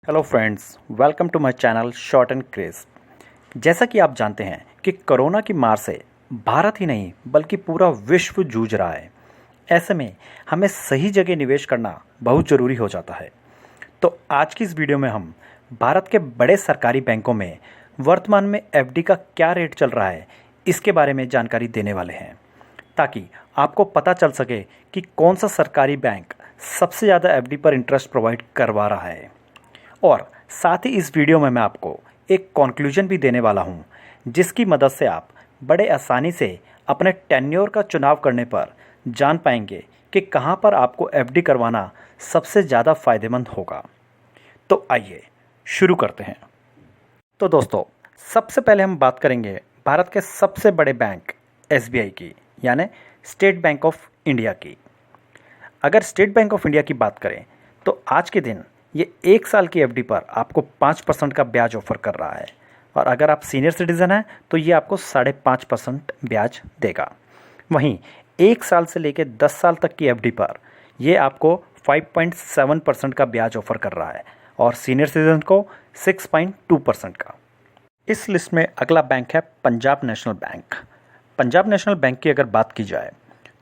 Hello friends, welcome to my channel short and crisp. जैसा कि आप जानते हैं कि कोरोना की मार से भारत ही नहीं बल्कि पूरा विश्व जूझ रहा है। ऐसे में हमें सही जगह निवेश करना बहुत ज़रूरी हो जाता है। तो आज की इस वीडियो में हम भारत के बड़े सरकारी बैंकों में वर्तमान में एफडी का क्या रेट चल रहा है, इसके बारे में जानकारी देने वाले हैं, ताकि आपको पता चल सके कि कौन सा सरकारी बैंक सबसे ज़्यादा एफडी पर इंटरेस्ट प्रोवाइड करवा रहा है। और साथ ही इस वीडियो में मैं आपको एक कंक्लूजन भी देने वाला हूं, जिसकी मदद से आप बड़े आसानी से अपने टेन्योर का चुनाव करने पर जान पाएंगे कि कहां पर आपको एफडी करवाना सबसे ज़्यादा फ़ायदेमंद होगा। तो आइए शुरू करते हैं। तो दोस्तों, सबसे पहले हम बात करेंगे भारत के सबसे बड़े बैंक एसबीआई की, यानी स्टेट बैंक ऑफ इंडिया की। अगर स्टेट बैंक ऑफ इंडिया की बात करें तो आज के दिन ये 1 साल की एफडी पर आपको 5% का ब्याज ऑफर कर रहा है, और अगर आप सीनियर सिटीज़न हैं तो ये आपको 5.5% ब्याज देगा। वहीं 1 साल से लेकर 10 साल तक की एफडी पर ये आपको 5.7% का ब्याज ऑफर कर रहा है, और सीनियर सिटीजन को 6.2% का। इस लिस्ट में अगला बैंक है Punjab national bank. Punjab national bank की अगर बात की जाए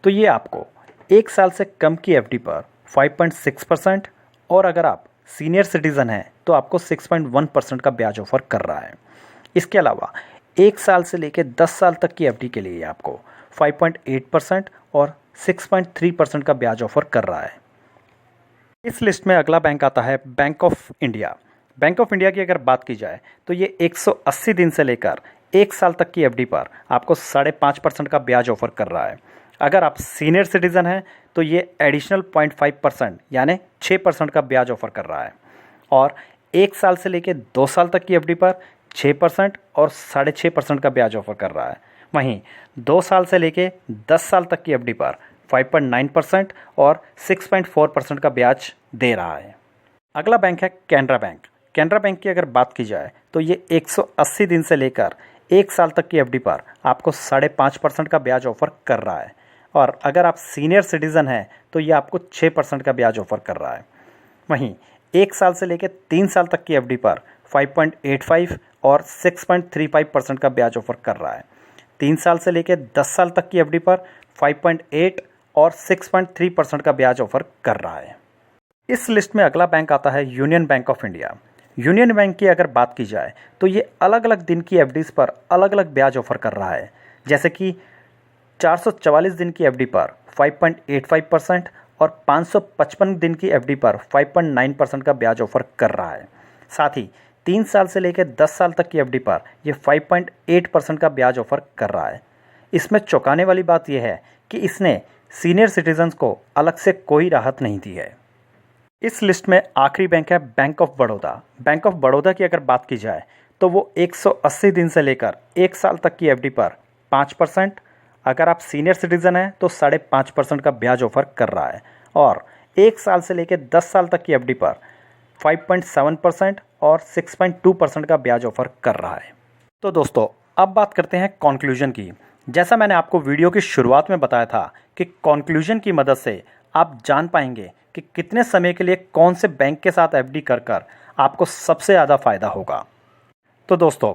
तो ये आपको 1 साल से कम की एफडी पर 5.6%, और अगर आप सीनियर सिटीज़न हैं तो आपको 6.1% का ब्याज ऑफर कर रहा है। इसके अलावा 1 साल से लेकर 10 साल तक की एफडी के लिए आपको 5.8% और 6.3% का ब्याज ऑफर कर रहा है। इस लिस्ट में अगला बैंक आता है bank of India. Bank of India की अगर बात की जाए तो ये 180 दिन से लेकर 1 साल तक की एफडी पर आपको 5.5% का ब्याज ऑफर कर रहा है। अगर आप सीनियर सिटीज़न हैं तो ये एडिशनल 0.5% यानी 6% का ब्याज ऑफर कर रहा है, और 1 साल से लेकर 2 साल तक की एफडी पर 6% और 6.5% का ब्याज ऑफर कर रहा है। वहीं 2 साल से लेकर 10 साल तक की एफडी पर 5.9% और 6.4% का ब्याज दे रहा है। अगला बैंक है कैनरा बैंक। कैनरा बैंक की अगर बात की जाए तो ये 180 दिन से लेकर 1 साल तक की एफडी पर आपको 5.5% का ब्याज ऑफर कर रहा है, और अगर आप सीनियर सिटीज़न हैं तो ये आपको 6% का ब्याज ऑफर कर रहा है। वहीं 1 साल से लेकर 3 साल तक की एफडी पर 5.85 और 6.35% का ब्याज ऑफर कर रहा है। 3 साल से लेकर 10 साल तक की एफडी पर 5.8 और 6.3% का ब्याज ऑफर कर रहा है। इस लिस्ट में अगला बैंक आता है union bank of India. Union bank की अगर बात की जाए तो ये अलग अलग दिन की एफडीज़ पर अलग अलग ब्याज ऑफर कर रहा है, जैसे कि 444 दिन की एफडी पर 5.85% और 555 दिन की एफडी पर 5.9% का ब्याज ऑफर कर रहा है। साथ ही 3 साल से लेकर 10 साल तक की एफडी पर यह 5.8% का ब्याज ऑफर कर रहा है। इसमें चौंकाने वाली बात यह है कि इसने सीनियर सिटीजन्स को अलग से कोई राहत नहीं दी है। इस लिस्ट में आखिरी बैंक है bank of Baroda. Bank of Baroda की अगर बात की जाए तो वो 180 दिन से लेकर 1 साल तक की एफडी पर 5%, अगर आप सीनियर सिटीज़न हैं तो 5.5% का ब्याज ऑफर कर रहा है, और 1 साल से लेकर 10 साल तक की एफडी पर 5.7% और 6.2% का ब्याज ऑफर कर रहा है। तो दोस्तों, अब बात करते हैं कंक्लूजन की। जैसा मैंने आपको वीडियो की शुरुआत में बताया था कि कंक्लूजन की मदद से आप जान पाएंगे कि कितने समय के लिए कौन से बैंक के साथ एफडी कर आपको सबसे ज़्यादा फ़ायदा होगा। तो दोस्तों,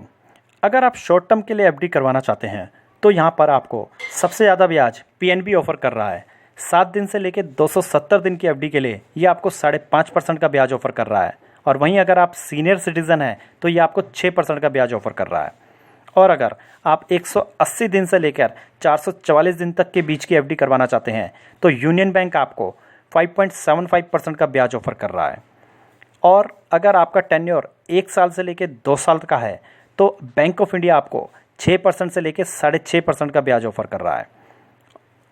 अगर आप शॉर्ट टर्म के लिए एफडी करवाना चाहते हैं तो यहाँ पर आपको सबसे ज़्यादा ब्याज पीएनबी ऑफर कर रहा है। 7 दिन से लेकर 270 दिन की एफडी के लिए ये आपको 5.5% का ब्याज ऑफर कर रहा है, और वहीं अगर आप सीनियर सिटीज़न हैं तो ये आपको 6% का ब्याज ऑफर कर रहा है। और अगर आप 180 दिन से लेकर 444 दिन तक के बीच की एफडी करवाना चाहते हैं तो यूनियन बैंक आपको 5.75% का ब्याज ऑफर कर रहा है। और अगर आपका टेन्योर 1 साल से लेकर 2 साल का है तो बैंक ऑफ इंडिया आपको 6% से लेकर 6.5% का ब्याज ऑफर कर रहा है।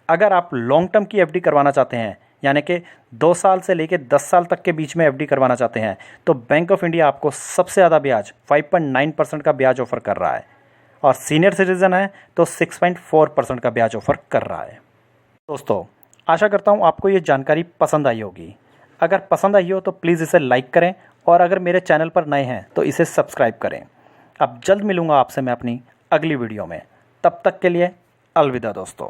अगर आप लॉन्ग टर्म की एफडी करवाना चाहते हैं, यानी कि 2 साल से लेकर 10 साल तक के बीच में एफडी करवाना चाहते हैं, तो बैंक ऑफ इंडिया आपको सबसे ज़्यादा ब्याज 5.9% का ब्याज ऑफर कर रहा है, और सीनियर सिटीज़न है तो 6.4% का ब्याज ऑफर कर रहा है। दोस्तों, आशा करता हूँ आपको ये जानकारी पसंद आई होगी। अगर पसंद आई हो तो प्लीज़ इसे लाइक करें, और अगर मेरे चैनल पर नए हैं तो इसे सब्सक्राइब करें। अब जल्द मिलूँगा आपसे मैं अपनी अगली वीडियो में। तब तक के लिए अलविदा दोस्तों।